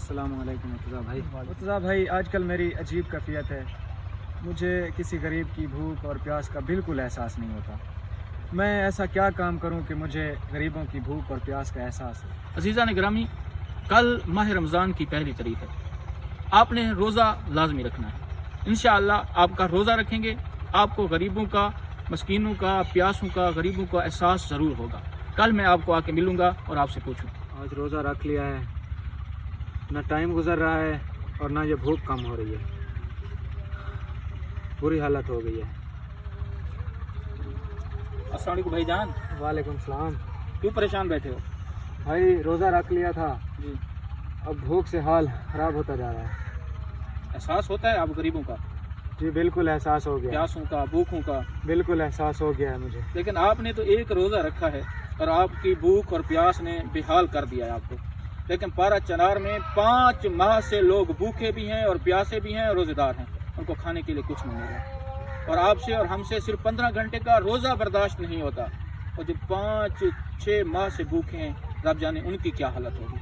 السلام علیکم مرتضیٰ بھائی آج کل میری عجیب کیفیت ہے. مجھے کسی غریب کی بھوک اور پیاس کا بالکل احساس نہیں ہوتا. میں ایسا کیا کام کروں کہ مجھے غریبوں کی بھوک اور پیاس کا احساس ہو؟ عزیزان گرامی، کل ماہ رمضان کی پہلی تاریخ ہے. آپ نے روزہ لازمی رکھنا ہے. انشاءاللہ آپ کا روزہ رکھیں گے آپ کو غریبوں کا، مسکینوں کا، پیاسوں کا، غریبوں کا احساس ضرور ہوگا. کل میں آپ کو آ کے ملوں گا اور آپ سے پوچھوں. آج روزہ رکھ لیا ہے، نہ ٹائم گزر رہا ہے اور نہ یہ بھوک کم ہو رہی ہے. بری حالت ہو گئی ہے. السلام علیکم بھائی جان. وعلیکم السلام. کیوں پریشان بیٹھے ہو؟ بھائی روزہ رکھ لیا تھا، جی. اب بھوک سے حال خراب ہوتا جا رہا ہے. احساس ہوتا ہے آپ غریبوں کا، جی بالکل احساس ہو گیا. پیاسوں کا، بھوکوں کا. بالکل احساس ہو گیا ہے مجھے. لیکن آپ نے تو ایک روزہ رکھا ہے اور آپ کی بھوک اور پیاس نے بے حال کر دیا ہے آپ کو. لیکن پارا چنار میں 5 ماہ سے لوگ بھوکے بھی ہیں اور پیاسے بھی ہیں اور روزے دار ہیں. ان کو کھانے کے لیے کچھ نہیں مل رہا، اور آپ سے اور ہم سے صرف 15 گھنٹے کا روزہ برداشت نہیں ہوتا. اور جو 5-6 ماہ سے بھوکے ہیں، رب جانے ان کی کیا حالت ہوگی.